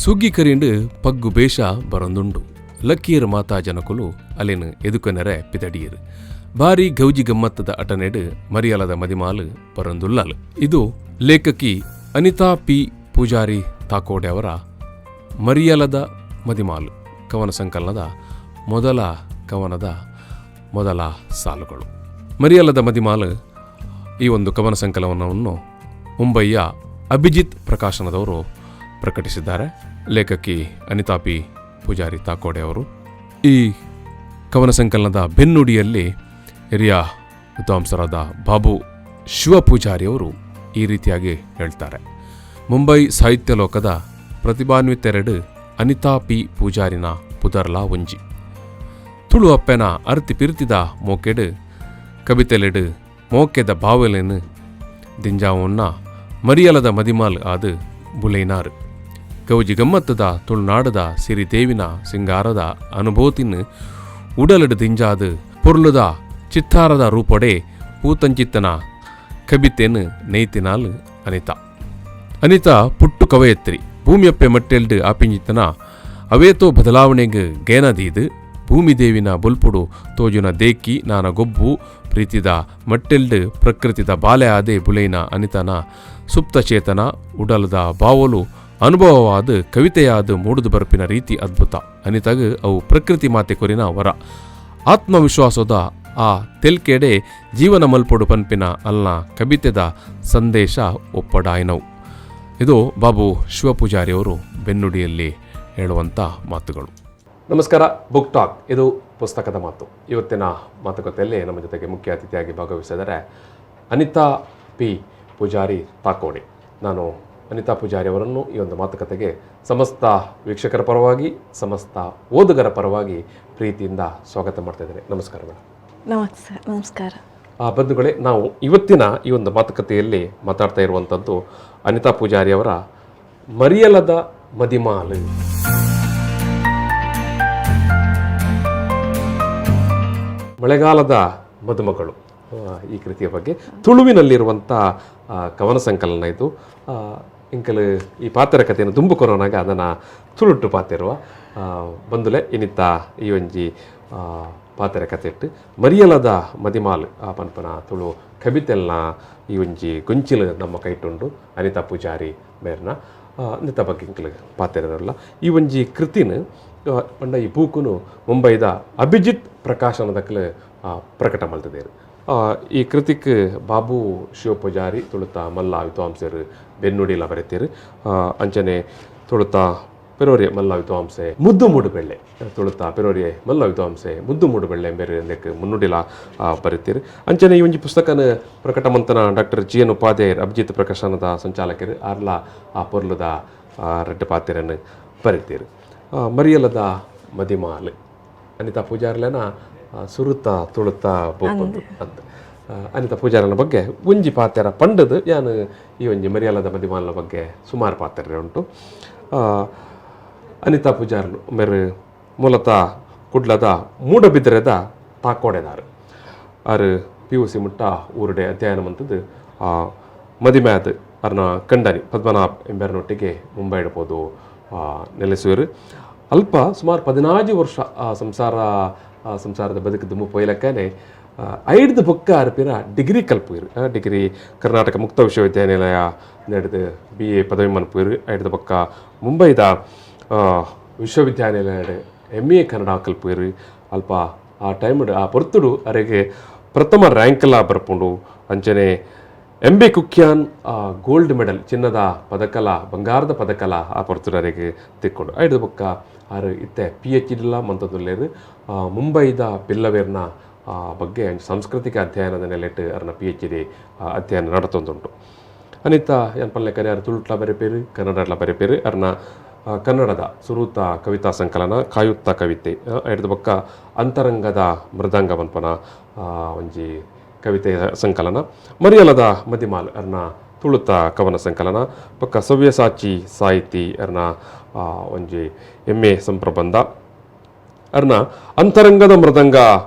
ಸುಗ್ಗಿ ಕರಿಂಡು ಪಗ್ಗು ಬೇಷ ಬರೊಂದುಂಡು. ಲಕ್ಕೀರ್ ಮಾತಾ ಜನಕುಲು ಅಲ್ಲಿನ ಎದುಕನೆರೆ ಪಿತಡಿಯರು ಭಾರಿ ಗೌಜಿ ಗಮ್ಮತ್ತದ ಅಟನೆಡು ಮರಿಯಾಲದ ಮದಿಮಾಲ್ ಬರೊಂದುಲ್ಲಲ್. ಇದು ಲೇಖಕಿ ಅನಿತಾ ಪಿ ಪೂಜಾರಿ ಥಾಕೋಡೆ ಅವರ ಮರಿಯಾಲದ ಮದಿಮಾಲ್ ಕವನ ಸಂಕಲನದ ಮೊದಲ ಕವನದ ಮೊದಲ ಸಾಲುಗಳು. ಮರಿಯಾಲದ ಮದಿಮಾಲ್ ಈ ಒಂದು ಕವನ ಸಂಕಲನವನ್ನು ಮುಂಬಯಿಯ ಅಭಿಜಿತ್ ಪ್ರಕಾಶನದವರು ಪ್ರಕಟಿಸಿದ್ದಾರೆ. ಲೇಖಕಿ ಅನಿತಾ ಪಿ ಪೂಜಾರಿ ಥಾಕೋಡೆ ಅವರು ಈ ಕವನ ಸಂಕಲನದ ಬೆನ್ನುಡಿಯಲ್ಲಿ ಹಿರಿಯ ವಿದ್ವಾಂಸರಾದ ಬಾಬು ಶಿವಪೂಜಾರಿಯವರು ಈ ರೀತಿಯಾಗಿ ಹೇಳ್ತಾರೆ. ಮುಂಬೈ ಸಾಹಿತ್ಯ ಲೋಕದ ಪ್ರತಿಭಾನ್ವಿತೆರಡು ಅನಿತಾ ಪಿ ಪೂಜಾರಿನ ಪುದರ್ಲಾ ಒಂಜಿ ತುಳು ಅಪ್ಪೆನ ಅರ್ತಿ ಪಿರ್ತಿದ ಮೋಕೆಡು ಕವಿತೆಲೆಡು ಮೋಕೆದ ಬಾವಲೆನು ದಿಂಜಾವನ್ನ ಮರಿಯಲದ ಮದಿಮಾಲ್ ಆದು ಬುಲೈನಾರು ಗೌಜಿ ಗಮ್ಮತ್ತದ ತುಳುನಾಡದ ಸಿರಿದೇವಿನ ಸಿಂಗಾರದ ಅನುಭೂತಿನ ಉಡಲಡು ದಿಂಜಾದು ಪೊರ್ಲುದ ಚಿತ್ತಾರದ ರೂಪೊಡೆ ಪೂತಂಚಿತ್ತನ ಕಬಿತೆನು ನೈತಿನಾಲ್ ಅನಿತಾ. ಅನಿತಾ ಪುಟ್ಟು ಕವಯತ್ರಿ ಭೂಮಿಯಪ್ಪೆ ಮಟ್ಟೆಲ್ಡು ಆಪಿಂಜಿತ್ತನ ಅವೇತೋ ಬದಲಾವಣೆಗೆ ಗೇನದೀದು ಭೂಮಿದೇವಿನ ಬುಲ್ಪುಡು ತೋಜುನ ದೇಕ್ಕಿ ನಾನ ಗೊಬ್ಬು ಪ್ರೀತಿದ ಮಟ್ಟೆಲ್ಡು ಪ್ರಕೃತಿದ ಬಾಲೆ ಆದೆ ಬುಲೈನ ಅನಿತನ ಸುಪ್ತಚೇತನ ಉಡಲದ ಬಾವಲು ಅನುಭವವಾದ ಕವಿತೆಯಾದ ಮೂಡುದು ಬರ್ಪಿನ ರೀತಿ ಅದ್ಭುತ. ಅನಿತಗ ಅವು ಪ್ರಕೃತಿ ಮಾತೆ ಕೊರಿನ ವರ ಆತ್ಮವಿಶ್ವಾಸದ ಆ ತೆಲ್ಕೆಡೆ ಜೀವನ ಮಲ್ಪೊಡು ಪನ್ಪಿನ ಅಲ್ನ ಕವಿತೆದ ಸಂದೇಶ ಒಪ್ಪಡಾಯ್ನವು. ಇದು ಬಾಬು ಶಿವಪೂಜಾರಿಯವರು ಬೆನ್ನುಡಿಯಲ್ಲಿ ಹೇಳುವಂಥ ಮಾತುಗಳು. ನಮಸ್ಕಾರ. ಬುಕ್ ಟಾಕ್, ಇದು ಪುಸ್ತಕದ ಮಾತು. ಇವತ್ತಿನ ಮಾತುಕತೆಯಲ್ಲಿ ನಮ್ಮ ಜೊತೆಗೆ ಮುಖ್ಯ ಅತಿಥಿಯಾಗಿ ಭಾಗವಹಿಸಿದರೆ ಅನಿತಾ ಪಿ ಪೂಜಾರಿ ಥಾಕೋಡೆ. ನಾನು ಅನಿತಾ ಪೂಜಾರಿ ಅವರನ್ನು ಈ ಒಂದು ಮಾತುಕತೆಗೆ ಸಮಸ್ತ ವೀಕ್ಷಕರ ಪರವಾಗಿ ಸಮಸ್ತ ಓದುಗರ ಪರವಾಗಿ ಪ್ರೀತಿಯಿಂದ ಸ್ವಾಗತ ಮಾಡ್ತಾ ಇದ್ದೇನೆ. ನಮಸ್ಕಾರ ಮೇಡಮ್. ನಮಸ್ಕಾರ. ಬಂಧುಗಳೇ, ನಾವು ಇವತ್ತಿನ ಈ ಒಂದು ಮಾತುಕತೆಯಲ್ಲಿ ಮಾತಾಡ್ತಾ ಇರುವಂಥದ್ದು ಅನಿತಾ ಪೂಜಾರಿ ಅವರ ಮರಿಯಲದ ಮದಿಮಾಲ್. ಮಳೆಗಾಲದ ಮದುಮಗಳು ಈ ಕೃತಿಯ ಬಗ್ಗೆ ತುಳುವಿನಲ್ಲಿರುವಂಥ ಕವನ ಸಂಕಲನ ಇದು. ಇಂಕಲು ಈ ಪಾತ್ರ ಕಥೆಯನ್ನು ದುಂಬುಕೊರೋನಾಗ ಅದನ್ನು ತುಳುಟ್ಟು ಪಾತಿರುವ ಬಂದುಲೆ ಇನ್ನಿತ್ತ ಈ ಒಂಜಿ ಪಾತ್ರ ಕಥೆ ಇಟ್ಟು ಮರಿಯಲದ ಮದಿಮಾಲ್ ಆ ಪನ್ಪನ ತುಳು ಕವಿತೆಲ್ನ ಈ ಒಂಜಿ ಗೊಂಚಿಲು ನಮ್ಮ ಕೈಟುಂಡು ಅನಿತಾ ಪೂಜಾರಿ ಮೇರ್ನ ಅನಿತಾ ಬಗ್ಗೆ ಇಂಕಲು ಪಾತಿರಲ್ಲ. ಈ ಒಂಜಿ ಕೃತಿನ ಪಂಡ ಈ ಬೂಕುನು ಮುಂಬೈದ ಅಭಿಜಿತ್ ಪ್ರಕಾಶನದಕ್ಕಲು ಪ್ರಕಟ ಮಲ್ತಿದ್ದೇರು. ಈ ಕೃತಿಗೆ ಬಾಬು ಶಿವಪೂಜಾರಿ ತುಳುತ ಮಲ್ಲ ವಿದ್ವಾಂಸರು ಬೆನ್ನುಡಿಲ ಬರೀತೀರು. ಅಂಚನೆ ತುಳುತ ಪೆರೋರಿಯ ಮಲ್ಲ ವಿದ್ವಾಂಸೆ ಮುದ್ದು ಮೂಡು ಬೆಳ್ಳೆ ತುಳುತ ಪೆರೋರಿಯ ಮಲ್ಲ ವಿದ್ವಾಂಸೆ ಮುದ್ದು ಮೂಡು ಬೆಳ್ಳೆ ಬೇರೆ ಅದಕ್ಕೆ ಮುನ್ನುಡಿಲ ಬರೀತೀರು. ಅಂಚನೆ ಈ ಒಂಜಿ ಪುಸ್ತಕನ ಪ್ರಕಟ ಮಂತನ ಡಾಕ್ಟರ್ ಜಿ ಎನ್ ಉಪಾಧ್ಯಾಯರ್ ಅಭಿಜಿತ್ ಪ್ರಕಾಶನದ ಸಂಚಾಲಕರು ಆರ್ಲ ಆ ಪೊರ್ಲದ ರೆಡ್ಡ ಪಾತಿರನ್ನು ಬರೀತೀರು. ಮರಿಯಲದ ಮದಿಮಾಲ್ ಅನಿತಾ ಪೂಜಾರಿಲನ ಸುರುತ ತುಳುತ ಬೋಪಂದು ಅಂತ ಅನಿತಾ ಪೂಜಾರನ ಬಗ್ಗೆ ಒಂಜಿ ಪಾತ್ರ ಪಂಡದು ಯಾನು ಈ ಒಂಜಿ ಮರಿಯಲದ ಮದಿಮಾಲ್ನ ಬಗ್ಗೆ ಸುಮಾರು ಪಾತ್ರ ಉಂಟು. ಅನಿತಾ ಪೂಜಾರನು ಮೇರೆ ಮೂಲತಃ ಕುಡ್ಲದ ಮೂಡಬಿದಿರೆದ ಥಾಕೋಡೆದಾರು. ಆರು PUC ಮುಟ್ಟ ಊರುಡೆ ಅಧ್ಯಯನ ಮಂತದ್ದು ಮದಿಮ್ಯಾದ್ ಅವ್ರನ್ನ ಕಂಡನಿ ಪದ್ಮನಾಭ್ ಎಂಬರ್ನೊಟ್ಟಿಗೆ ಮುಂಬೈ ಇಡ್ಬೋದು ನೆಲೆಸುವರು. ಅಲ್ಪ ಸುಮಾರು 14 ವರ್ಷ ಸಂಸಾರದ ಬದುಕಿದ್ದು ಮುಪ್ಪೈಲಕ್ಕನೆ 5 ಬೊಕ್ಕ ಅರ್ಪಿನ ಡಿಗ್ರಿ ಕಲ್ಪುಯಿರು. ಡಿಗ್ರಿ ಕರ್ನಾಟಕ ಮುಕ್ತ ವಿಶ್ವವಿದ್ಯಾನಿಲಯ ನಡೆದು BA ಪದವಿ ಮನ್ಪುಯಿರು. 5 ಬೊಕ್ಕ ಮುಂಬೈದ ವಿಶ್ವವಿದ್ಯಾನಿಲಯ MA ಕನ್ನಡ ಕಲ್ಪುಯಿರು. ಅಲ್ಪ ಆ ಟೈಮ್ ಆ ಪೊರ್ತುಡು ಅವರಿಗೆ ಪ್ರಥಮ ರ್ಯಾಂಕೆಲ್ಲ ಬರ್ಪುಂಡು. ಅಂಚನೆ MB ಕುಕ್ಯಾನ್ ಗೋಲ್ಡ್ ಮೆಡಲ್ ಚಿನ್ನದ ಪದಕಲ ಬಂಗಾರದ ಪದಕಲ ಆ ಪೊರ್ತುಡರಿಗೆ ತಿಕ್ಕೊಂಡು 5 ಬೊಕ್ಕ ಆರು ಇತ್ತೆ PhD ಮಂತದುಲ್ಲೇರು ಮುಂಬೈದ ಪಿಲ್ಲವೇರ್ನ ಬಗ್ಗೆ ಸಾಂಸ್ಕೃತಿಕ ಅಧ್ಯಯನದ ನೆಲೆಟ್ಟು ಅವ್ರನ್ನ PhD ಅಧ್ಯಯನ ನಡತೊಂದುಂಟು. ಅನಿತಾ ಏನು ಪಲ್ಲೆ ಕರಿಯಾರು ತುಳುಟ್ಲ ಬರೆಪೇರು ಕನ್ನಡಲ ಬರೆಪೇರು. ಅವ್ರನ್ನ ಕನ್ನಡದ ಸುರೂತ ಕವಿತಾ ಸಂಕಲನ ಕಾಯುತ್ತ ಕವಿತೆ 5 ಬೊಕ್ಕ ಅಂತರಂಗದ ಮೃದಂಗ ಮನ್ಪನ ಒಂಜಿ ಕವಿತೆ ಸಂಕಲನ. ಮರಿಯಲದ ಮದಿಮಾಲ್ ಅವ್ರನ್ನ ತುಳುತ ಕವನ ಸಂಕಲನ ಪಕ್ಕ ಸವ್ಯಸಾಚಿ ಸಾಹಿತಿ ಅವ್ರನ್ನ ಒಂಜಿ MA ಸಂಪ್ರಬಂಧ. ಅವ್ರನ್ನ ಅಂತರಂಗದ ಮೃದಂಗ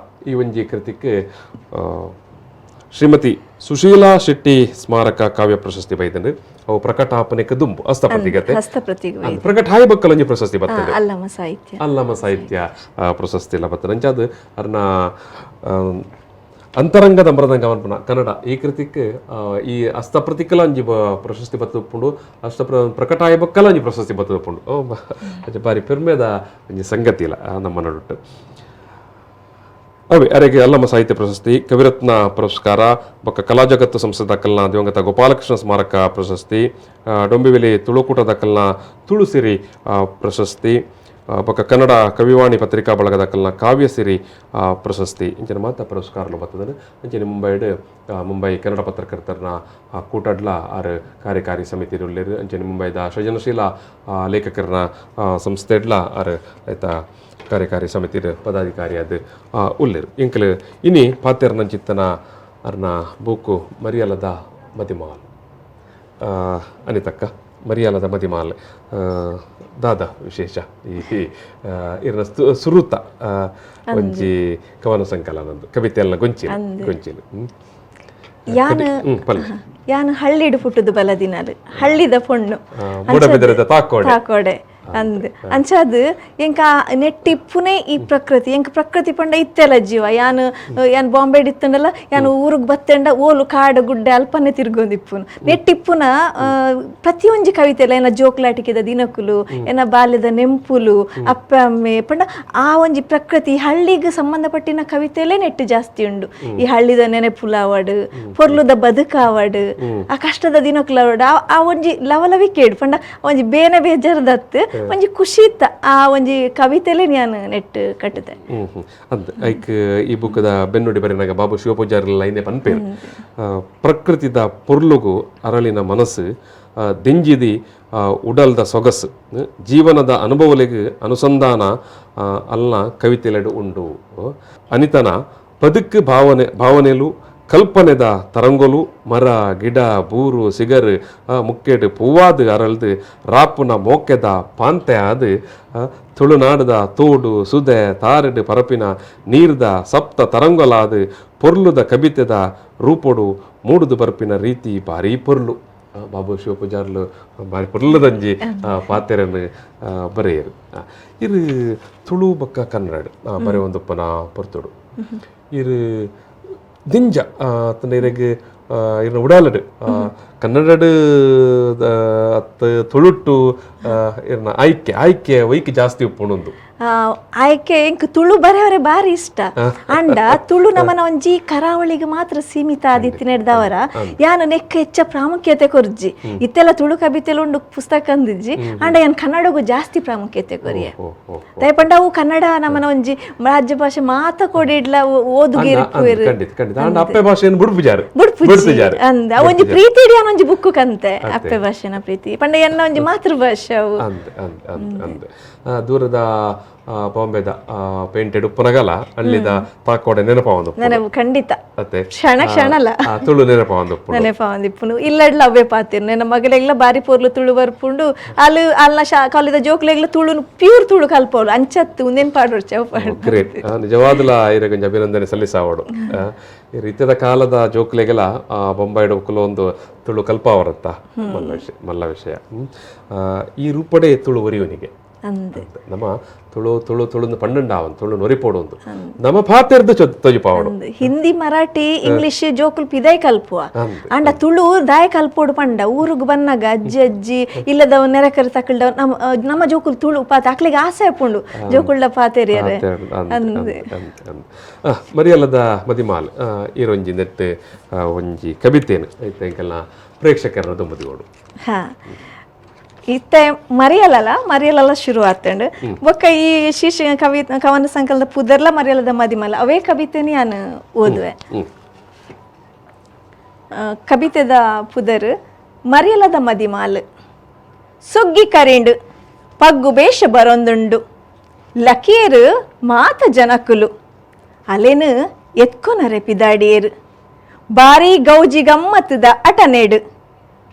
ಈ ಒಂಜಿ ಕೃತಿಗೆ ಶ್ರೀಮತಿ ಸುಶೀಲಾ ಶೆಟ್ಟಿ ಸ್ಮಾರಕ ಕಾವ್ಯ ಪ್ರಶಸ್ತಿ ಬೈದನು. ಅವು ಪ್ರಕಟಾಪನೆಕ ದುಂಬು ಹಸ್ತಪ್ರತಿಗತೆ ಹಸ್ತಪ್ರತಿಗೆ ಪ್ರಕಟ ಹಾಯ್ ಬಕ್ಕಲಂಜಿ ಪ್ರಶಸ್ತಿ ಬರ್ತದೆ ಅಲ್ಲಮ ಸಾಹಿತ್ಯ ಅಲ್ಲಮ ಸಾಹಿತ್ಯ ಪ್ರಶಸ್ತಿ ಎಲ್ಲ ಬರ್ತದೆ ಅಂಚಾದ ಅರ್ನ ಅಂತರಂಗದ ಮೃದಂಗ ಅನ್ಪುನ ಕನ್ನಡ ಈ ಕೃತಿಕ್ ಈ ಹಸ್ತಪ್ರತಿಕಲ ಒಂಜಿ ಪ್ರಶಸ್ತಿ ಬತ್ತುಪ್ಪುಂಡು ಪ್ರಕಟಾಯ ಬಕ್ಕಲ ಒಂಜಿ ಪ್ರಶಸ್ತಿ ಬತ್ತುಪ್ಪುಂಡು ಬಾರಿ ಪೆರ್ಮೆದ ಒಂಜಿ ಸಂಗತಿ ಇಲ್ಲ ನಮ್ಮ ನಡುಟ್ಟು ಅವೇ ಅರೆಗೆ ಅಲ್ಲಮ ಸಾಹಿತ್ಯ ಪ್ರಶಸ್ತಿ ಕವಿರತ್ನ ಪುರಸ್ಕಾರ ಬೊಕ್ಕ ಕಲಾ ಜಗತ್ತು ಸಂಸ್ಥೆ ದಕ್ಕಲ್ನ ದಿವಂಗತ ಗೋಪಾಲಕೃಷ್ಣ ಸ್ಮಾರಕ ಪ್ರಶಸ್ತಿ ಡೊಂಬಿವಿಲಿ ತುಳುಕೂಟ ದಕ್ಕಲ್ನ ತುಳುಸಿರಿ ಪ್ರಶಸ್ತಿ ಬೊಕ್ಕ ಕನ್ನಡ ಕವಿವಾಣಿ ಪತ್ರಿಕಾ ಬಳಗ ದಕ್ಕಲ್ನ ಕಾವ್ಯಸಿರಿ ಪ್ರಶಸ್ತಿ ಇಂಚಿನ ಮಾತ ಪುರಸ್ಕಾರಲು ಬರ್ತದೆ ಅಂಚನೆ ಮುಂಬೈ ಕನ್ನಡ ಪತ್ರಕರ್ತರನ್ನ ಕೂಟಡ್ಲ ಆರು ಕಾರ್ಯಕಾರಿ ಸಮಿತಿ ಉಳ್ಳೇರು ಅಂಚನೆ ಮುಂಬೈದ ಸೃಜನಶೀಲ ಲೇಖಕರನ್ನ ಸಂಸ್ಥೆಡ್ಲ ಆರು ಆಯ್ತಾ ಕಾರ್ಯಕಾರಿ ಸಮಿತಿ ಪದಾಧಿಕಾರಿ ಅದು ಉಳ್ಳೇರು ಇಂಕಲು ಇನಿ ಪಾತೆರ್ನ ಚಿತ್ತನ ಅರ್ನ ಬೂಕು ಮರಿಯಲದ ಮದಿಮಾಲ್ ಅನಿತಕ್ಕ ಮರಿಯಲದ ಮದಿಮಾಲ್ ದಾದ ವಿಶೇಷ ಈ ಇರ್ನ ಸುರುತ ಒಂಜಿ ಕವನ ಸಂಕಲನಂದು ಕವಿತೆಯಲ್ಲ ಗೊಂಚಿಲು ಯಾನು ಹಳ್ಳಿಡು ಪುಟ್ಟದು ಬಲದಿನಲು ಹಳ್ಳಿದ ಪೊಣ್ಣು ತಾಕೋಡೆ ಅಂದ್ ಅಂಚಾದ್ ಎಂಕ ನೆಟ್ಟಿಪ್ಪುನೆ ಈ ಪ್ರಕೃತಿ ಎಂಕ ಪ್ರಕೃತಿ ಪಂಡ ಇತ್ತೆಲ್ಲ ಜೀವ ಯಾನು ಬಾಂಬೆ ಇತ್ತಂಡಲ್ಲ ಯಾನು ಊರಿಗೆ ಬತ್ತೆಂಡ ಓಲು ಕಾಡು ಗುಡ್ಡೆ ಅಲ್ಪನೆ ತಿರ್ಗೊಂದಿಪ್ಪುನು ನೆಟ್ಟಿಪ್ಪುನ ಪ್ರತಿಯೊಂಜಿ ಕವಿತೆಲ್ಲ ಏನ ಜೋಕ್ಲಾಟಿಕೆದ ದಿನಕುಲು ಏನ ಬಾಲ್ಯದ ನೆಂಪುಲು ಅಪ್ಪ ಅಮ್ಮೆ ಪಂಡ ಆ ಒಂಜಿ ಪ್ರಕೃತಿ ಹಳ್ಳಿಗೆ ಸಂಬಂಧಪಟ್ಟಿನ ಕವಿತೆಯಲ್ಲೇ ನೆಟ್ಟು ಜಾಸ್ತಿ ಉಂಡು ಈ ಹಳ್ಳಿದ ನೆನೆಪುಲಾವಡ್ ಪೊರ್ಲುದ ಬದುಕಾವಡ್ ಆ ಕಷ್ಟದ ದಿನಕುಲಾವಡ್ ಆ ಒಂಜಿ ಲವಲವಿಕೇಡು ಪಂಡ ಒಂಜಿ ಬೇನೆ ಬೇಜಾರದತ್ತು ಒಂಜಿ ಖುಷಿ ಇತ್ತ ಆ ಒಂಜಿ ಕವಿತೆಲೆ ನಾನು ನೆಟ್ ಕಟ್ಟದೆ ಅಂದ್ ಐಕ್ ಈ ಬುಕ್ದ ಬೆನ್ನುಡಿ ಬರಿನಾಗ ಬಾಬು ಶಿವಪೂಜಾರಿ ಲೈನೆ ಪನ್ಪೇರು ಪ್ರಕೃತಿದ ಪೊರ್ಲುಗು ಅರಳಿನ ಮನಸ್ಸು ದೆಂಜಿದಿ ಉಡಲ್ದ ಸೊಗಸು ಜೀವನದ ಅನುಭವಲಿಗೆ ಅನುಸಂಧಾನ ಅಲ್ನ ಕವಿತೆಲೆಡು ಉಂಡು ಅನಿತನ ಬದುಕು ಭಾವನೆಲು ಕಲ್ಪನೆದ ತರಂಗೊಲು ಮರ ಗಿಡ ಬೂರು ಸಿಗರ್ ಮುಕ್ಕೆಡು ಪೂವಾದು ಅರಳ್ದು ರಾಪುನ ಮೋಕೆದ ಪಾಂತೆ ಆದು ತುಳುನಾಡದ ತೋಡು ಸುದೆ ತಾರೆಡು ಪರಪಿನ ನೀರ್ದ ಸಪ್ತ ತರಂಗೊಲಾದು ಪೊರ್ಲುದ ಕವಿತೆದ ರೂಪೊಡು ಮೂಡುದು ಪರಪಿನ ರೀತಿ ಭಾರಿ ಪೊರ್ಲು ಬಾಬು ಶಿವಪೂಜಾರ್ಲು ಭಾರಿ ಪೊರ್ಲದಂಜಿ ಪಾತೆರನ್ನು ಬರೆಯರು ಇರು ತುಳು ಬೊಕ್ಕ ಕನ್ನಡ ಬರೆಯೊಂದಪ್ಪನ ಪೊರ್ತುಡು ಇರು ದಿಂಜ ಇರಗೆ ಇರ್ನ ಉಡಾಲಡು ಕನ್ನಡಡು ಅತ್ತ ತುಳುಟ್ಟು ಇರ್ನ ಆಯ್ಕೆ ವೈಕೆ ಜಾಸ್ತಿ ಉಪ್ಪುಣೊಂದು ಆಯ್ಕೆ ಎಂಕ್ ತುಳು ಬರೆಯವರೆ ಬಾರಿ ಇಷ್ಟ ಅಂಡ ತುಳು ನಮನ ಒಂಜಿ ಕರಾವಳಿಗೆ ಮಾತ್ರ ಸೀಮಿತ ಆದಿತ್ತಿ ನಡೆದವರ ಯಾನು ನೆಕ್ಕ ಹೆಚ್ಚ ಪ್ರಾಮುಖ್ಯತೆ ಕೊರ್ಜಿ ಇತ್ತೆಲ್ಲ ತುಳು ಕವಿತೆಲು ಉಂಡು ಪುಸ್ತಕ ಅಂದಿಜ್ಜಿ ಅಂಡ ಯಾನ್ ಕನ್ನಡಗೂ ಜಾಸ್ತಿ ಪ್ರಾಮುಖ್ಯತೆ ಕೊರಿಯ ದಯಪಂಡ ಅವು ಕನ್ನಡ ನಮನ ಒಂಜಿ ರಾಜ್ಯ ಭಾಷೆ ಮಾತ ಕೊಡಿಡ್ಲ ಓದುಗೇರಿ ಅಪ್ಪೆ ಭಾಷೆಯನ್ನು ಬುಡ್ಪುಜಿ ಅಂದ ಒಂಜಿ ಪ್ರೀತಿ ಇಡಿ ಒಂಜಿ ಬುಕ್ಕು ಕಂತೆ ಅಪ್ಪೆ ಭಾಷೆನ ಪ್ರೀತಿ ಪಂಡ ಎನ್ನ ಒಂಜಿ ಮಾತೃಭಾಷೆ ಅವು ದೂರದ ಬಾಂಬೆದ ಪೇಂಟೆಡ್ ಉಪ್ಪನಗಲ ಅಲ್ಲಿದ ತಾಕೋಡೆ ನೆನಪು ಖಂಡಿತ ಕ್ಷಣ ತುಳು ನೆನಪುನು ಇಲ್ಲಡ್ಲ ಅವೇ ಪಾತಿರ್ ನನ್ನ ಮಗಲೆಗ್ಲ ಬಾರಿ ಪೋರ್ಲು ತುಳು ಬರ್ಪುಂಡು ಅಲ್ಲಿ ಕಾಲಿದ ಜೋಕ್ಲೆಗ್ಲ ತುಳು ಪ್ಯೂರ್ ತುಳು ಕಲ್ಪೋಳು ಅಂಚತ್ತು ಉಂದೇನ್ ಪಾಡೋಡು ಚೌಪಾಡು ಗ್ರೇಟ್ ನಿಜವಾದಲ ಇರಗೊಂಜ ಅಭಿನಂದನೆ ಸಲ್ಲಿಸಾವಡು ಇತ್ಯದ ಕಾಲದ ಜೋಕ್ಲೆಗೆಲ್ಲ ಬೊಂಬಾಯಿಡು ಕೆಲವೊಂದು ತುಳು ಕಲ್ಪಾವರತ್ತ ಮಲ್ಲ ವಿಷಯ ಈ ರೂಪಡೆ ತುಳು ಒರಿಯುವನಿಗೆ ನಮ್ಮ ತುಳು ಪಣ್ಣುಂಡಾವನ್ ತುಳು ನೊರಿಪೋಡು ನಮ್ಮ ಪಾತೆರ್ದು ತೊಜಿಪಾವಡು ಹಿಂದಿ ಮರಾಠಿ ಇಂಗ್ಲಿಷ್ ಜೋಕುಲ್ ಪಿದೈ ಕಲ್ಪುವ ಅಂಡ ತುಳು ದಾಯ ಕಲ್ಪೋಡು ಪಂಡ ಊರಿಗೆ ಬನ್ನಾಗ ಅಜ್ಜಿ ಇಲ್ಲದವ ನೆರೆಕರ್ ತಕಲ್ದವ ನಮ್ಮ ಜೋಕುಲ್ ತುಳು ಪಾತೆ ಅಕ್ಲಿಗೆ ಆಸೆ ಪುಂಡು ಜೋಕುಳ್ಳ ಪಾತೆರಿಯರೆ ಮರಿಯಲದ ಮದಿಮಾಲ್ ಈರೊಂಜಿ ನೆಟ್ ಒಂಜಿ ಕವಿತೆನು ಐತೆಂಕಲ್ನ ಪ್ರೇಕ್ಷಕರನ್ನ ದುಂಬದಿಗೋಡು ಇತ್ತೆ ಮರಿಯಲಲ ಶುರು ಆತಂಡು ಬೊಕ್ಕ ಈ ಕವನ ಸಂಕಲನದ ಪುದರ್ಲ ಮರಿಯಲದ ಮದಿಮಲ ಅವೇ ಕವಿತೆನಿ ನಾನು ಓದುವೆ ಕವಿತೆದ ಪುದರ್ ಮರಿಯಲದ ಮದಿಮಾಲ್ ಸೊಗ್ಗಿ ಕರೆಂಡು ಪಗ್ಗು ಬೇಷ ಬರೊಂದುಂಡು ಲಕೇರು ಮಾತ ಜನಕುಲು ಅಲೆನು ಎತ್ಕೊನರೆ ಪಿದಾಡಿಯರು ಬಾರಿ ಗೌಜಿ ಗಮ್ಮತ್ತದ ಅಟನೇಡು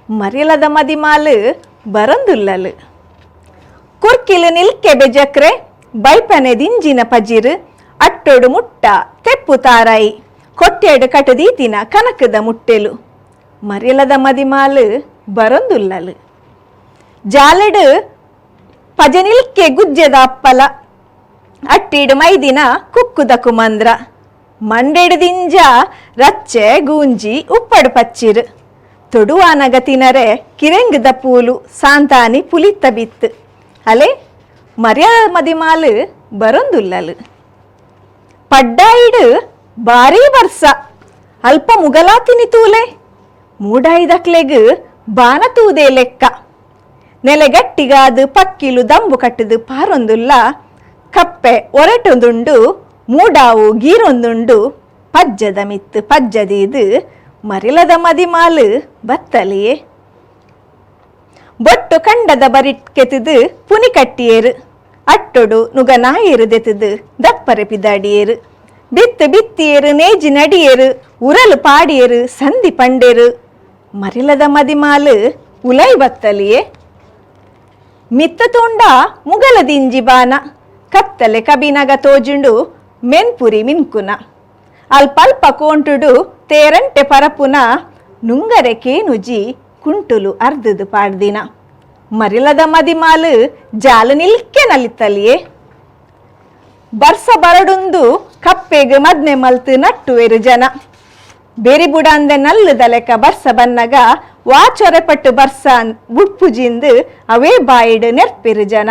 ಮರಿಯಲದ ಮದಿಮಾಲ್ ಬರಂದುಲ್ಲಲು ಕುರ್ಕಿಲು ನಿಲ್ಕೆ ಬೆಜಕ್ರೆ ಬೈಪನೆದಿಂಜಿನ ಪಜಿರು ಅಟ್ಟೊಡು ಮುಟ್ಟ ತೆಪ್ಪು ತಾರಾಯಿ ಕೊಟ್ಟೆಡು ಕಟದೀತಿನ ಕನಕದ ಮುಟ್ಟೆಲು ಮರಿಯಲದ ಮದಿಮಾಲು ಬರೊಂದುಲ್ಲಲು ಜಾಲೆಡ್ ಪಜನಿಲ್ಕೆ ಗುಜ್ಜೆದ ಅಪ್ಪಲ ಅಟ್ಟಿಡು ಮೈದಿನ ಕುಕ್ಕುದ ಕುಮಂದ್ರ ಮಂಡೆಡ್ದಿಂಜ ರಚ್ಚೆ ಗೂಂಜಿ ಉಪ್ಪಡು ಪಚ್ಚಿರು ತೊಡುವಾನಗ ತಿನರೆ ಕಿರೆಂಗದ ಪೂಲು ಸಾಂತಾನಿ ಪುಲಿತ್ತ ಬಿತ್ತು ಅಲೆ ಮರ್ಯಾದ ಮದಿಮಾಲು ಬರೊಂದುಲ್ಲಲು ಪಡ್ಡಾಯಿಡು ಬಾರಿ ಬರ್ಸ ಅಲ್ಪ ಮುಗಲಾತಿನಿ ತೂಲೆ ಮೂಡಾಯಿದಕ್ಲೆಗ್ ಬಾನ ತೂದೆ ಲೆಕ್ಕ ನೆಲೆಗಟ್ಟಿಗಾದು ಪಕ್ಕಿಲು ದಂಬು ಕಟ್ಟದು ಪಾರೊಂದುಲ್ಲ ಕಪ್ಪೆ ಒರಟೊಂದುಂಡು ಮೂಡಾವು ಗೀರೊಂದುಂಡು ಪಜ್ಜದ ಮಿತ್ತು ಪಜ್ಜದೀದು ಮರಿಲದ ಮದಿಮಾಲು ಬತ್ತಲಿಯೇ ಬೊಟ್ಟು ಕಂಡದ ಬರಿಟ್ಕೆತದು ಪುನಿ ಕಟ್ಟಿಯೇರು ಅಟ್ಟೊಡು ನುಗ ನಾಯೇರು ದೆತದು ದಪ್ಪರೆ ಪಿದಾಡಿಯೇರು ಬಿತ್ತು ಬಿತ್ತಿಯೇರು ನೇಜಿ ನಡಿಯೇರು ಉರಲು ಪಾಡಿಯೇರು ಸಂಧಿ ಪಂಡೇರು ಮರಿಲದ ಮದಿಮಾಲು ಉಲೈ ಬತ್ತಲಿಯೇ ಮಿತ್ತ ತೋಂಡ ಮುಗಲದಿಂಜಿ ಬಾನ ಕತ್ತಲೆ ಕಬಿನಗ ತೋಜುಂಡು ಮೆನ್ಪುರಿ ಮಿನ್ಕುನ ಅಲ್ಪಲ್ಪ ಕೋಂಟುಡು ತೇರಂಟೆ ಪರಪುನ ನುಂಗರೆ ಕೇನುಜಿ ಕುಂಟುಲು ಅರ್ಧದು ಪಾಡ್ದಿನ ಮರಿಲದ ಮದಿಮಾಲು ಜಾಲು ನಿಲ್ಕೆ ನಲಿತಲಿಯೇ ಬರ್ಸ ಬರಡುಂದು ಕಪ್ಪೆಗೆ ಮದ್ನೆ ಮಲ್ತು ನಟ್ಟುವೆರು ಜನ ಬೆರಿಬುಡಂದೆ ನಲ್ಲುದ ಲೆಕ್ಕ ಬರ್ಸ ಬನ್ನಗ ವಾಚೊರೆಪಟ್ಟು ಬರ್ಸ ಬುಟ್ಪುಜಿಂದು ಅವೇ ಬಾಯಿಡು ನೆರ್ಪಿರು ಜನ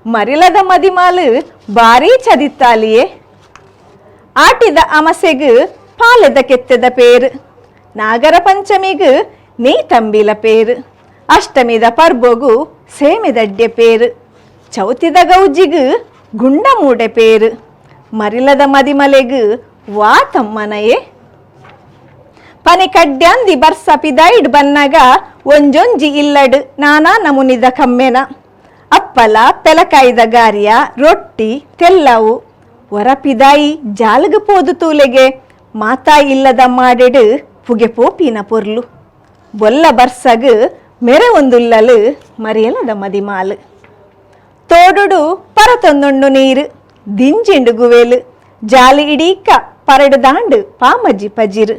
ಮರಿಲದ ಮದಿಮಾಲು ಬಾರಿ ಚದಿತ್ತಾಲಿಯೇ ಆಟಿದ ಅಮಸೆಗು ಪಾಲೆದ ಕೆತ್ತದ ಪೇರು ನಾಗರ ಪಂಚಮಿಗು ನೀ ತಂಬಿಲ ಪೇರು ಅಷ್ಟಮಿದ ಪರ್ಬೊಗು ಸೇಮೆದಡ್ಡೆ ಪೇರು ಚೌತಿದ ಗೌಜಿಗು ಗುಂಡ ಮೂಡೆ ಪೇರು ಮರಿಲದ ಮದಿಮಲೆಗು ವಾ ತಮ್ಮನಯೇ ಪನಿ ಕಡ್ಡ್ಯಾಂದಿ ಬರ್ಸ ಪಿದೈಡ್ ಬನ್ನಗ ಒಂಜೊಂಜಿ ಇಲ್ಲಡು ನಾನಾ ನಮುನಿದ ಕಮ್ಮೆನ ಅಪ್ಪಲ ಪೆಲಕಾಯ್ದ ಗಾರಿಯ ರೊಟ್ಟಿ ತೆಲ್ಲವು ಒರಪಿದಾಯಿ ಜಾಲಗು ಪೋದು ತೂಲೆಗೆ ಮಾತಾ ಇಲ್ಲದ ಮಾಡೆಡು ಪುಗೆ ಪೋಪಿನ ಪೊರ್ಲು ಬೊಲ್ಲ ಬರ್ಸಗು ಮೆರೆ ಒಂದುಲ್ಲಲು ಮರಿಯಲದ ಮದಿಮಾಲು ತೋಡುಡು ಪರತೊಂದುಂಡು ನೀರು ದಿಂಜಿಂಡು ಗುವೇಲು ಜಾಲಿ ಇಡೀಕ ಪರಡು ದಾಂಡು ಪಾಮಜ್ಜಿ ಪಜಿರು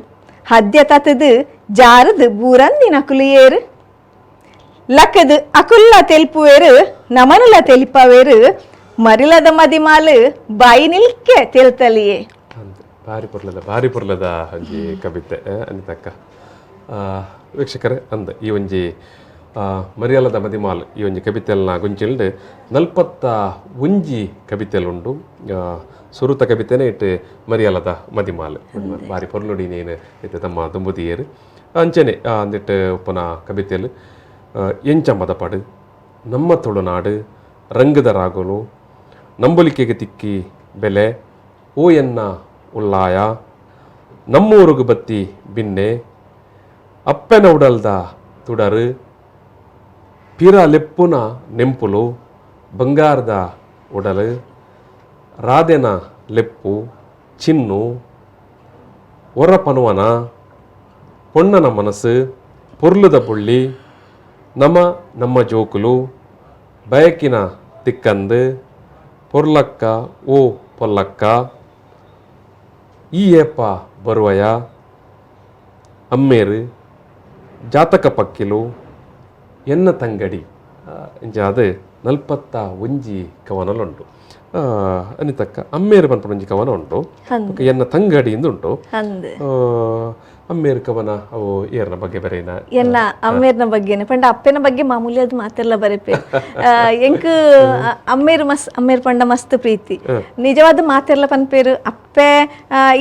ಹದ್ಯ ತತದು ಜಾರದು ಬೂರಂದಿನ ಕುಲಿಯೇರು ಲಕ್ಕದು ಅಕುಲ್ಲ ತೆಲ್ಪುವೇರು ನಮನುಲ ತೆಲಿಪವೇರು ಮರಿಲದ ಮದಿಮಾಲು ಬಾಯಿ ನಿಲ್ಕೆ ತೆಲ್ತಲಿಯೇ ಭಾರಿ ಪುರ್ಲದ ಒಂಜಿ ಕವಿತೆ ಅನಿತಕ್ಕ ವೀಕ್ಷಕರೇ ಅಂದ ಈ ಒಂಜಿ ಮರಿಯಲದ ಮದಿಮಾಲ್ ಈ ಒಂಜಿ ಕವಿತೆಲ್ನ ಗುಂಚಿಲ್ಡು ನಲ್ಪತ್ತ ಒಂಜಿ ಕವಿತೆಲುಂಡು ಸುರುತ ಕವಿತೆನೇ ಇಟ್ಟು ಮರಿಯಲದ ಮದಿಮಾಲ್ ಬಾರಿ ಪೊರ್ಲುಡಿನೇನು ಇತ್ತು ತಮ್ಮ ದುಂಬುದಿಯೇರು ಅಂಚನೆ ಅಂದಿಟ್ಟು ಉಪ್ಪನ ಕವಿತೆಲು ಎಂಚಮ್ಮದ ಪಾಡು ನಮ್ಮ ತುಳುನಾಡು ರಂಗದ ರಾಗುಲು ನಂಬಲಿಕೆಗೆ ತಿಕ್ಕಿ ಬೆಲೆ ಓ ಎನ್ನ ಉಳ್ಳಾಯ ನಮ್ಮೂರುಗು ಬತ್ತಿ ಬಿನ್ನೆ ಅಪ್ಪೆನ ಉಡಲ್ದ ತುಡರು ಪಿರ ಲೆಪ್ಪುನ ನೆಂಪುಲು ಬಂಗಾರದ ಉಡಲು ರಾಧೆನ ಲೆಪ್ಪು ಚಿನ್ನು ಒರಪನುವನ ಪೊಣ್ಣನ ಮನಸ್ಸು ಪೊರ್ಲುದ ಪುಳ್ಳಿ ನಮ್ಮ ಜೋಕುಲು ಬಯಕಿನ ತಿಕ್ಕಂದು ಪೊರ್ಲಕ್ಕ ಓ ಪೊಲ್ಲಕ್ಕ ಈ ಏಪ ಬರುವಯ ಅಮ್ಮೇರು ಜಾತಕ ಪಕ್ಕಿಲು ಎನ್ನ ತಂಗಡಿ ಇಂಜಾದು ನಲ್ಪತ್ತ ಒಂಜಿ ಕವನಲುಂಟು ಅನಿತಕ್ಕ ಅಮ್ಮೇರು ಪನ್ಪುನ ಒಂಜಿ ಕವನ ಉಂಟು ಎನ್ನ ತಂಗಡಿ ಇಂದು ಉಂಟು ಅಮ್ಮೇರು ಕವನ ಅವು ಏರ್ನ ಬಗ್ಗೆ ಬರೇನ ಎನ್ನ ಅಮ್ಮೇರ್ನ ಬಗ್ಗೆನೆ ಪಂಡ ಅಪ್ಪೆನ ಬಗ್ಗೆ ಮಾಮೂಲಿ ಅದು ಮಾತೆಲ್ಲ ಬರೆಪೆ ಎಂಕ್ ಅಮ್ಮೇರು ಪಂಡ ಮಸ್ತ್ ಪ್ರೀತಿ ನಿಜವಾದ ಮಾತೆಲ್ಲ ಪನ್ಪೇರು ಅಪ್ಪೆ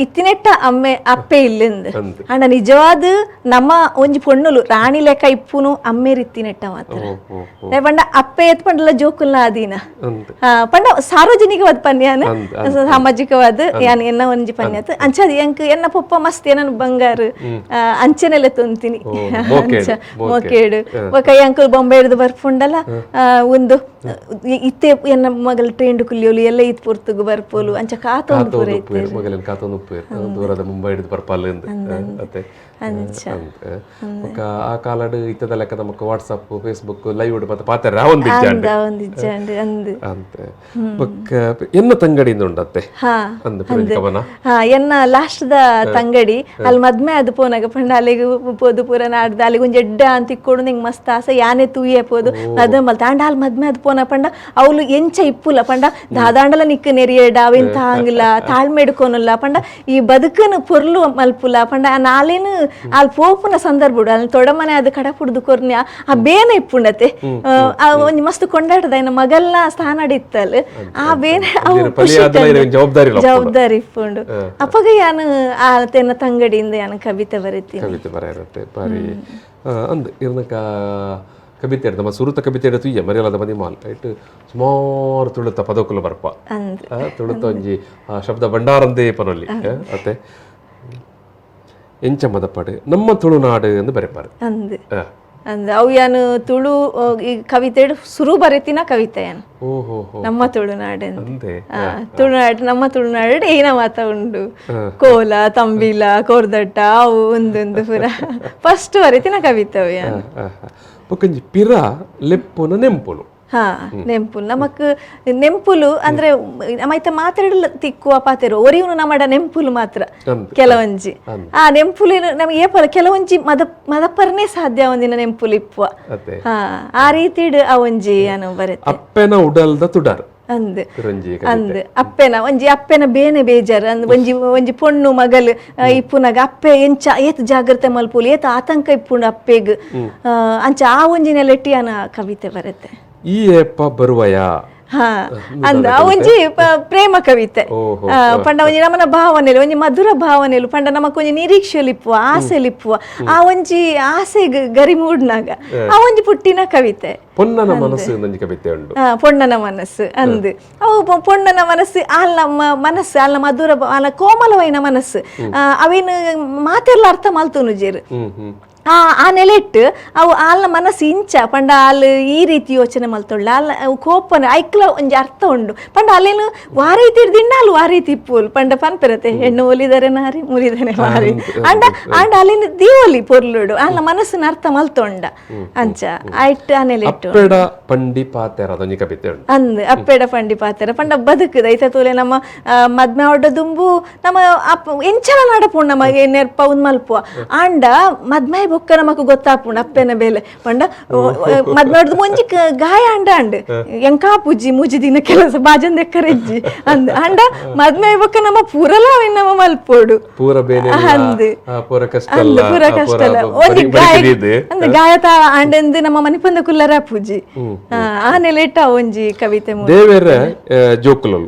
ಇತ್ತಿನೆಟ್ಟ ಅಪ್ಪೆ ಇಲ್ಲಿಂದ ಅಂಡ ನಿಜವಾದ ನಮ್ಮ ಒಂಜಿ ಪೊಣ್ಣುಲು ರಾಣಿ ಲೆಕ್ಕ ಇಪ್ಪುನು ಅಮ್ಮೇರು ಇತ್ತಿನೆಟ್ಟ ಮಾತ್ರ ಪಂಡ ಅಪ್ಪೆ ಎತ್ ಪಂಡಲ ಜೋಕುಲ್ನ ಆದೀನ ಪಂಡ ಸಾರ್ವಜನಿಕವಾದ ಪನ್ಯಾನ ಸಾಮಾಜಿಕವಾದ ಯಾನ್ ಎನ್ನ ಒಂಜಿ ಪನ್ಯಾತ್ ಅಂಚದ ಎಂಕ್ ಎನ್ನ ಪೊಪ್ಪ ಮಸ್ತ್ ಏನನ್ ಬಂಗಾರು ಅಂಚೆನೆಲ್ಲ ತೊಂತೀನಿ ಅಂಚ ಮೋಕೇಡು ಕೈ ಅಂಕಲ್ ಬೊಂಬೆ ಹಿಡಿದು ಬರ್ಪುಂಡಲ್ಲ ಒಂದು ಇತ್ತೆ ಎನ್ನ ಮಗಳ ಟ್ರೆಂಡ್ ಕುಲಿಯೋಲು ಎಲ್ಲ ಇತ್ತು ಪುರ್ತುಗು ಬರ್ಪೋಲು ಅಂಚ ಕಾತೊಂದು ಪೂರ ಇತ್ತೆ ಮಗಲಿನ ಕಾತೊಂದು ದೂರದ ಮುಂಬೈ ಹಿಡಿದು ಬರ್ಪಾಲು ಅತ್ತೆ ಆ ಕಾಲಡ್ ಇತ್ತದ ಲೆಕ್ಕ ನಮಕ್ ವಾಟ್ಸಪ್ ಫೇಸ್ಬುಕ್ ಲೈವ್ ಮತ್ತೆ ಪಾತ್ರ ಒಂದು ಅಂತೆ ಎನ್ನ ತಂಗಡಿಯಿಂದ ಉಂಡತ್ತೆ ಎನ್ನ ಲಾಸ್ಟ್ ದ ತಂಗಡಿ ಅಲ್ಲಿ ಮದ್ಮೆ ಅದು ಪೋನಾಗ ಪಂಡ ಅಲ್ಲಿಗೆ ಪೋದು ಪೂರ ನಾಡ್ದು ಅಲ್ಲಿಗೆ ಒಂದು ಎಡ್ಡ ಅಂತ ಇಕ್ಕೊಡು ನಿಂಗೆ ಮಸ್ತ್ ಆಸೆ ಯಾನೇ ತೂಯೇ ಪೋದು ಮದ್ಮೆ ಮಲ್ತ ಅಂಡ ಅಲ್ಲಿ ಮದ್ಮೆ ಅದು ಪೋನ ಪಂಡ ಅವಳು ಎಂಚ ಇಪ್ಪುಲ ಪಂಡ ದಾದಾಂಡಲ ನಿಕ್ಕ ನೆರಿಯಡ ಅವೆಂತ ಹಂಗಿಲ್ಲ ತಾಳ್ಮೆ ಹಿಡ್ಕೊನಲ್ಲ ಪಂಡ ಈ ಬದುಕನು ಪೊರ್ಲು ಮಲ್ಪುಲ ಪಂಡ ನಾಲೇನು ಅಲ್ಲಿ ಪೋಪುನ ಸಂದರ್ಭ ಅಲ್ಲಿ ತೊಡಮನೆ ಅದು ಕಡ ಪುಡ್ದು ಕೊರ್ನ್ಯ ಆ ಬೇನೆ ಇಪ್ಪುಂಡತೆ ಒಂಜಿ ಮಸ್ತ್ ಕೊಂಡಾಟದ ಇನ್ನ ಮಗಲ್ನ ಸ್ಥಾನ ಇತ್ತಲ್ಲ ಆ ಬೇನೆ ಜವಾಬ್ದಾರಿ ಇಪ್ಪುಂಡು ಅಪ್ಪಗ ಯಾನು ಆ ತೆನ್ನ ತಂಗಡಿಯಿಂದ ಯಾನು ಕವಿತೆ ಬರೀತೀನಿ ಕವಿತೆ ಬರೆಯತ್ತೆ ಬಾರಿ ಅಂದ್ ಇರ್ನಕ ಕವಿತೆ ನಮ್ಮ ಸುರುತ ಕವಿತೆ ತುಯ್ಯ ಮರಿಯಲದ ಮದಿಮಾಲ್ ಐಟ್ ಸುಮಾರು ತುಳುತ್ತ ಪದಕುಲು ಬರ್ಪ ತುಳುತ್ತ ಒಂಜಿ ಶಬ್ದ ಭಂಡಾರಂದೇ ಪನೊಲ್ಲಿ ಅತ್ತೆ ಎಂಚ ಮದಪಾಡು ನಮ್ಮ ತುಳುನಾಡು ಎಂದು ಬರೆಪಾರು ಅಂದ್ ಅವು ಯಾನು ತುಳು ಈ ಕವಿತೆ ಸುರು ಬರೀತಿನ ಕವಿತೆ ಏನು ನಮ್ಮ ತುಳುನಾಡು ತುಳುನಾಡು ನಮ್ಮ ತುಳುನಾಡು ಏನ ಮಾತ ಉಂಡು ಕೋಲ ತಂಬಿಲ ಕೋರ್ದಟ್ಟ ಅವು ಒಂದೊಂದು ಪುರ ಫಸ್ಟ್ ಬರೀತಿನ ಕವಿತೆ ಅವು ಯಾನು ಪಿರ ಲೆಪ್ಪುನ ನೆಂಪುಲು ನೆಂಪುಲು ನಮಕ್ ನೆಂಪುಲು ಅಂದ್ರೆ ನಮ್ಮೈತ ಮಾತಾಡಲ್ಲ ತಿಕ್ಕುವ ಪಾತೆರು ಒರಿಯುನು ನಮ್ಮಡ ನೆಂಪುಲು ಮಾತ್ರ ಕೆಲವೊಂಜಿ ಆ ನೆಂಪುಲು ನಮಗೆ ಏಪಲ ಕೆಲವೊಂಜಿ ಮದಪ್ಪರನೇ ಸಾಧ್ಯ ಒಂದಿನ ನೆಂಪುಲು ಇಪ್ಪುವ ಆ ರೀತಿ ಆ ಒಂಜಿ ಏನು ಬರುತ್ತೆ ಅಪ್ಪೆನ ಉಡಲ್ದ ತುಡಾರ್ ಅಂದ್ ಅಪ್ಪೆನ ಬೇನೆ ಬೇಜಾರ್ ಅಂದ್ ಒಂಜಿ ಪೊಣ್ಣು ಮಗಲ್ ಇಪ್ಪುನಾಗ ಅಪ್ಪೆ ಎಂಚ ಏತ್ ಜಾಗ್ರತೆ ಮಲ್ಪುಲು ಏತ್ ಆತಂಕ ಇಪ್ಪುಂಡು ಅಪ್ಪೆಗ್ ಅಂಚ ಆ ಒಂಜಿನ ಲೆಟ್ಟಿ ಅನ ಕವಿತೆ ಬರುತ್ತೆ ಈ ಏಪ ಬರುವಯ ಅಂದ ಒಂಜಿ ಪ್ರೇಮ ಕವಿತೆ ಪಂಡ ಒಂಜಿ ನಮನ ಭಾವನೆಲು ಒಂಜಿ ಮಧುರ ಭಾವನೆಲು ಪಂಡ ನಮಕ್ ಒಂಜಿ ನಿರೀಕ್ಷೆಲಿಪ್ಪುವ ಆಸೆಲಿಪ್ಪುವ ಆ ಒಂಜಿ ಆಸೆ ಗರಿ ಮೂಡ್ನಾಗ ಆ ಒಂಜಿ ಪುಟ್ಟಿನ ಕವಿತೆ ಪೊನ್ನನ ಮನಸ್ಸು ನಂಜಿ ಕವಿತೆ ಉಂಡು ಪೊಣ್ಣನ ಮನಸ್ಸು ಅಂದ್ ಅವು ಪೊಣ್ಣನ ಮನಸ್ಸು ಆಲ್ನ ಮನಸ್ಸು ಆಲ್ನ ಮಧುರ ಆಲ್ನ ಕೋಮಲವೈನ ಮನಸ್ಸು ಅವೇನು ಮಾತೆಲ್ಲ ಅರ್ಥ ಮಲ್ತುನು ಜೇರು ಆ ನೆಲೆಟ್ಟು ಅವು ಆಲ್ನ ಮನಸ್ಸು ಇಂಚ ಪಂಡ ಅಲ್ಲಿ ಈ ರೀತಿ ಯೋಚನೆ ಮಲ್ತೊಳ್ಳ ಅಲ್ಲ ಕೋಪನ ಐಕ್ಲ ಒಂಜಿ ಅರ್ಥ ಉಂಡು ಪಂಡ ಅಲ್ಲೇನು ವಾರೈತಿ ಹಿಡ್ದಿಂಡ ಅಲ್ಲಿ ವಾರೈತಿ ಇಪ್ಪುಲ್ ಪಂಡ ಪನ್ಪಿರತ್ತೆ ಹೆಣ್ಣು ಒಲಿದರೆ ನಾರಿ ಮುರಿದರೆ ಮಾರಿ ಅಂಡ ಅಲ್ಲಿನ ದೀವಲಿ ಪೊರ್ಲುಡು ಆಲ್ನ ಮನಸ್ಸಿನ ಅರ್ಥ ಮಲ್ತೊಂಡ ಅಂಚ ಐಟ್ ಆ ನೆಲೆಟ್ಟು ಪಂಡಿ ಪಾತೆರ ಕವಿತೆ ಅಂದ್ ಅಪ್ಪೆಡ ಪಂಡಿ ಪಾತೆರ ಪಂಡ ಬದುಕುದ ಐತ ತೋಲೆ ನಮ್ಮ ಮದ್ಮೆ ಹೊಡ್ಡ ದುಂಬು ನಮ್ಮ ಎಂಚಲ ನಡಪುಂಡು ನಮಗೆ ನೆರ್ಪ ಉಂದ್ ಮಲ್ಪುವ ಅಂಡ ಮದ್ಮೆ ಬೊಕ್ಕ ನಮಕ್ ಗೊತ್ತಾಪುಂಡು ಅಪ್ಪೆನ ಬೇಲೆ ಪಂಡ ಮದ್ಮೆ ಮುಂಜಿ ಗಾಯ ಅಂಡ ಎಂಕಾ ಪೂಜಿ ಮುಜಿ ದಿನ ಕೆಲಸ ಬಾಜಂದ ಎಕ್ಕರೆಜ್ಜಿ ಅಂದ್ ಅಂಡ ಮದ್ಮೆ ಬೊಕ್ಕ ನಮ್ಮ ಪೂರಲ ನಮ್ಮ ಮಲ್ಪೋಡು ಪೂರ ಕಷ್ಟ ಒಂಜಿ ಗಾಯತ ಅಂಡೆಂದು ನಮ್ಮ ಮನಿಪಂದ ಕುಲ್ಲರ ಪೂಜಿ ಆ ನೆಲೆಟ್ಟ ಒಂಜಿ ಕವಿತೆ ಜೋಕುಲಲು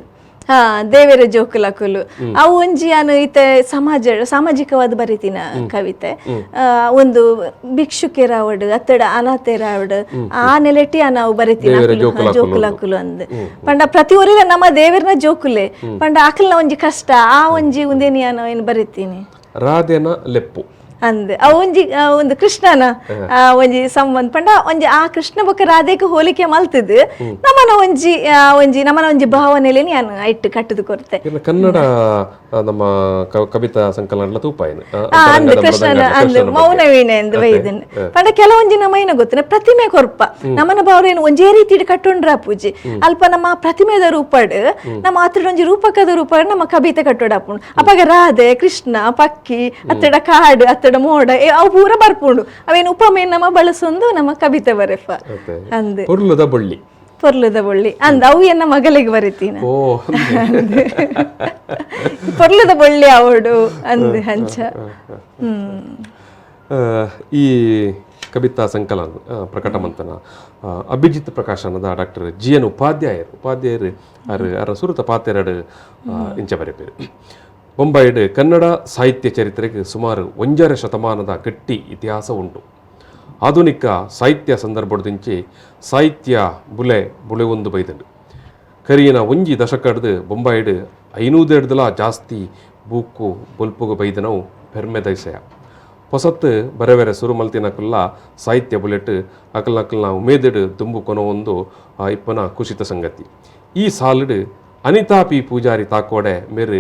ದೇವೇರ ಜೋಕುಲಕುಲು ಅವು ಒಂಜಿ ಅನು ಈತೆ ಸಾಮಾಜಿಕವಾದ ಬರೀತಿನ ಕವಿತೆ ಒಂದು ಭಿಕ್ಷುಕೆರ ಅವಡು ಅತ್ತಡ ಅನಾಥೆರ ಅವಡು ಆ ನೆಲೆಟಿ ನಾವು ಬರೀತಿನ ಜೋಕುಲಕುಲು ಅಂದ್ ಪಂಡ ಪ್ರತಿ ಊರಿನ ನಮ್ಮ ದೇವೇರ್ನ ಜೋಕುಲೆ ಪಂಡ ಅಕಲ್ನ ಒಂಜಿ ಕಷ್ಟ ಆ ಒಂಜಿ ಒಂದೇನಿ ಏನು ಬರೀತೀನಿ ರಾಧೆನ ಲೆಪ್ಪು ಅಂದ್ ಒಂಜಿ ಒಂದು ಕೃಷ್ಣನ ಒಂಜಿ ಸಂಬಂಧ ಪಂಡ ಒಂಜಿ ಆ ಕೃಷ್ಣ ಬೊಕ್ಕ ರಾಧೆಗೆ ಹೋಲಿಕೆ ಮಲ್ತದ್ ನಮ್ಮನ ಒಂಜಿ ಭಾವನೆಲೆ ನಾನು ಐಟ್ ಕಟ್ಟದು ಕೊರ್ತೆ ಕನ್ನಡ ನಮ್ಮ ಕವಿತಾ ಸಂಕಲನ ತೂಪಾಯಿನ ಅಂದ್ ಕೃಷ್ಣನ ಅಂದ್ ಮೌನ ವೀಣೆ ಅಂದ್ ಬೈದನ್ ಪಂಡ ಕೆಲವೊಂಜಿ ನಮ್ಮೈನ ಗೊತ್ತಿನ ಪ್ರತಿಮೆ ಕೊರ್ಪ ನಮ್ಮನ ಭಾವನೆ ಒಂಜೇ ರೀತಿ ಕಟ್ಟೊಂಡ್ರ ಪೂಜಿ ಅಲ್ಪ ನಮ್ಮ ಪ್ರತಿಮೆದ ರೂಪಡ್ ನಮ್ಮ ಅತ್ತಡ ಒಂಜಿ ರೂಪಕದ ರೂಪಡ್ ನಮ್ಮ ಕವಿತೆ ಕಟ್ಟೋಡಾಪುಂಡು ಅಪ್ಪಗ ರಾಧೆ ಕೃಷ್ಣ ಪಕ್ಕಿ ಅತ್ತಡ ಕಾಡು ಅತ್ತಡ ಮೋಡ ಅವು ಪೂರ ಬರ್ಪುಂಡು ಅವೇನು ಉಪಮೆ ನಮ್ಮ ಬಳಸೊಂದು ನಮ್ಮ ಕವಿತೆ ಬರೆಫ ಅಂದ್ ಪೊರ್ಲುದ ಬೊಳ್ಳಿ ಅಂದ್ ಅವು ಎನ್ನ ಮಗಳಿಗೆ ಬರೀತೀನಿ ಪೊರ್ಲುದ ಬೊಳ್ಳಿ ಅವಡು ಅಂದ್ ಹಂಚ ಈ ಕವಿತಾ ಸಂಕಲನ ಪ್ರಕಟ ಮಂತನ ಅಭಿಜಿತ್ ಪ್ರಕಾಶನದ ಡಾಕ್ಟರ್ GN ಉಪಾಧ್ಯಾಯರು ಅರ ಸುರತ ಪಾತೆರಡು ಇಂಚ ಬರೆಪೇರು ಬೊಂಬಾಯಿಡ್ ಕನ್ನಡ ಸಾಹಿತ್ಯ ಚರಿತ್ರೆಗೆ ಸುಮಾರು 1.5 ಶತಮಾನದ ಗಟ್ಟಿ ಇತಿಹಾಸ ಉಂಟು. ಆಧುನಿಕ ಸಾಹಿತ್ಯ ಸಂದರ್ಭದಿಂಚೆ ಸಾಹಿತ್ಯ ಬುಳೆ ಒಂದು ಬೈದಂಡು ಕರಿಯಿನ ಒಂಜಿ ದಶಕಡ್ದು ಬೊಂಬಾಯಿಡ್ 500 ಜಾಸ್ತಿ ಬೂಕು ಬೊಲ್ಪುಗು ಬೈದನವು ಪೆರ್ಮೆದ ವಿಷಯ. ಹೊಸತ್ತು ಬೇರೆ ಬೇರೆ ಸುರು ಮಲ್ತಿನಕಲ್ಲ ಸಾಹಿತ್ಯ ಬುಲೆಟ್ ಅಕಲ್ನಕಲ್ನ ಉಮೇದಿಡು ತುಂಬು ಕೊನೋ ಒಂದು ಇಪ್ಪನ ಕುಶಿತ ಸಂಗತಿ ಈ ಸಾಲಿಡು ಅನಿತಾ ಪಿ ಪೂಜಾರಿ ತಾಕೋಡೆ ಮೇರೆ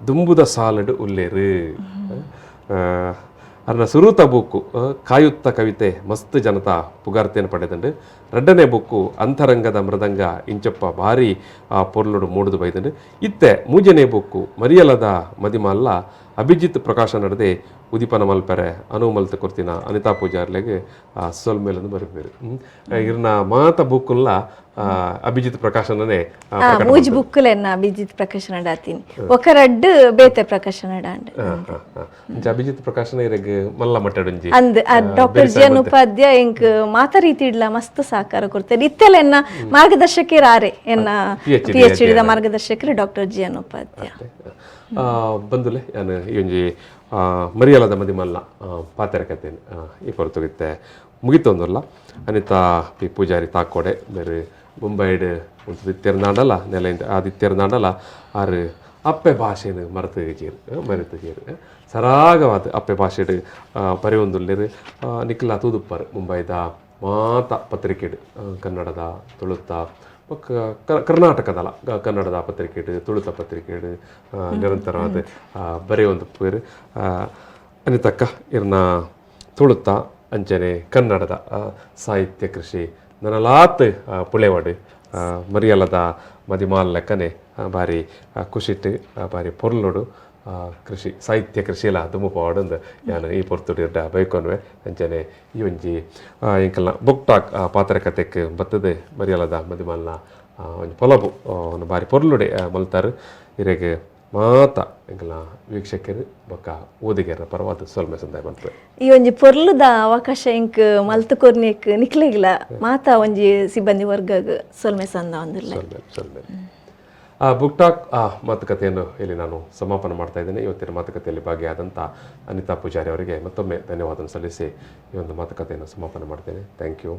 ದುಂಬುದ ಸಾಲಿಡು ಉಲ್ಲೇರು ಅರ್ನ ಸುರುತ ಬುಕ್ಕು ಕಾಯುತ್ತ ಕವಿತೆ ಮಸ್ತ್ ಜನತಾ ಪುಗಾರ್ತೆಯನ್ನು ಪಡೆದಂಡು ಎರಡನೇ ಬುಕ್ಕು ಅಂತರಂಗದ ಮೃದಂಗ ಇಂಚಪ್ಪ ಭಾರಿ ಪೊರ್ಲುಡು ಮೂಡುದು ಬೈದಂಡು ಇತ್ತೆ ಮೂಜನೇ ಬುಕ್ಕು ಮರಿಯಲದ ಮದಿಮಲ್ಲ ಅಭಿಜಿತ್ ಪ್ರಕಾಶ ನಡೆದೆ ಉದಿಪನ ಮಲ್ಪೆರೆ ಅನು ಮಲ್ತ ಕೊರ್ತಿನ ಅನಿತಾ ಪೂಜಾರ್ಲೆಗೆ ಸೊಲ್ಮೇಲನ್ನು ಬರಬೇರು ಇರ್ನ ಮಾತ ಬುಕ್ಕುಲ್ಲ ಅಭಿಜಿತ್ ಪ್ರಕಾಶನನೇ ಮೂಜ್ ಬುಕ್ಕುಲೆನ್ನ ಅಭಿಜಿತ್ ಪ್ರಕಾಶನ ಡಾತೀನಿ ఒక ರಡ್ಡು ಬೇತೆ ಪ್ರಕಾಶನ ಡಾಂಡ್ ಅಭಿಜಿತ್ ಪ್ರಕಾಶನ ಇರಗೆ ಮಲ್ಲ ಮಟ್ಟಡುಂಜಿ ಅಂದ್ ಡಾಕ್ಟರ್ ಜಿ ಎನ್ ಉಪಾಧ್ಯಾಯ ಎಂಕ್ ಮಾತ ರೀತಿ ಇಡ್ಲ ಮಸ್ತ್ ಸಹಕಾರ ಕೊಡ್ತಾರೆ ಇತ್ತೆಲೆನ್ನ ಮಾರ್ಗದರ್ಶಕರು ಆರೆ ಎನ್ನ PhD ದ ಮಾರ್ಗದರ್ಶಕರು ಡಾಕ್ಟರ್ ಜಿ ಎನ್ ಉಪಾಧ್ಯಾಯ ಬಂದುಲೆ ನಾನು ಈ ಒಂಜಿ ಮರಿಯಲದ ಮದಿಮಲ್ಲ ಪಾತೆರ ಕತೆ ಈ ಹೊರತುಗಿತ್ತೆ ಮುಗಿತೊಂದಲ್ಲ ಅನಿತಾ ಪಿ ಪೂಜಾರಿ ತಾಕೋಡೆ ಬೇರೆ ಮುಂಬೈಡ್ ಒಂದು ದಿತ್ತೆರ್ನಾಡಲ್ಲ ನೆಲೆಯಿಂದ ಆ ದಿತ್ತೆರ್ನಾಡಲ್ಲ ಆರು ಅಪ್ಪೆ ಭಾಷೆನ ಮರೆತು ಸರಾಗವಾದ ಅಪ್ಪೆ ಭಾಷೆಡ್ ಬರೆಯೊಂದುಲ್ಲೇರು ನಿಖಿಲ ತೂದುಪ್ಪರ್ ಮುಂಬೈದ ಮಾತ ಪತ್ರಿಕೆಡ್ ಕನ್ನಡದ ತುಳುತ ಕರ್ನಾಟಕದಲ್ಲ ಕನ್ನಡದ ಪತ್ರಿಕೆಡ್ ತುಳುತ ಪತ್ರಿಕೆಡ್ ನಿರಂತರವಾದ ಬರೆಯೊಂದು ಪೇರು ಅನಿತಕ್ಕ ಇರ್ನ ತುಳುತ ಅಂಚನೆ ಕನ್ನಡದ ಸಾಹಿತ್ಯ ಕೃಷಿ ನನಲಾತ್ ಪುಳೆವಾಡು ಮರಿಯಲದ ಮದಿಮಾಲ್ ಲೆಕ್ಕನೆ ಬಾರಿ ಖುಷಿಟ್ಟು ಬಾರಿ ಪೊರ್ಲುಡು ಕೃಷಿ ಸಾಹಿತ್ಯ ಕೃಷಿಲ ದುಮ್ಮು ಪಾವಡಂದು ನಾನು ಈ ಪೊರ್ತುಡಿರ್ಡ ಬೈಕೊಂಡ್ವೆ ಅಂಚನೆ ಈ ಒಂಜಿ ಇಂಕಲ್ನ ಬುಕ್ ಟಾಕ್ ಪಾತ್ರಕತೆಗೆ ಬರ್ತದೆ ಮರಿಯಲದ ಮದಿಮಾಲ್ನ ಒಂದು ಪೊಲಬು ಒಂದು ಬಾರಿ ಪೊರ್ಲುಡೆ ಮಲ್ತಾರೆ ಇರೆಗೆ ಮಾತ ಎಂಕಲ್ನ ವೀಕ್ಷಕರು ಬೊಕ್ಕ ಓದಿಗೆರ ಪರವಾದ ಸೊಲ್ಮೆ ಸಂದಾಯ ಬರ್ತದೆ ಈ ಒಂಜಿ ಪೊರ್ಲುದ ಅವಕಾಶ ಇಂಕ್ ಮಲ್ತು ಕೊರ್ನಿಕ್ ನಿಕ್ಲೆಗಿಲ್ಲ ಮಾತ ಒಂಜಿ ಸಿಬ್ಬಂದಿ ವರ್ಗಗ್ ಸೊಲ್ಮೆ ಸಂದ ಒಂದಿಲ್ಲ ಸೊಲ್ಮೆ ಬುಕ್ ಟಾಕ್ ಮಾತುಕತೆಯನ್ನು ಇಲ್ಲಿ ನಾನು ಸಮಾಪನ ಮಾಡ್ತಾ ಇದ್ದೇನೆ ಇವತ್ತಿನ ಮಾತುಕತೆಯಲ್ಲಿ ಭಾಗಿಯಾದಂಥ ಅನಿತಾ ಪೂಜಾರಿ ಅವರಿಗೆ ಮತ್ತೊಮ್ಮೆ ಧನ್ಯವಾದ ಸಲ್ಲಿಸಿ ಈ ಒಂದು ಮಾತುಕತೆಯನ್ನು ಸಮಾಪನ ಮಾಡ್ತೇನೆ ಥ್ಯಾಂಕ್ ಯು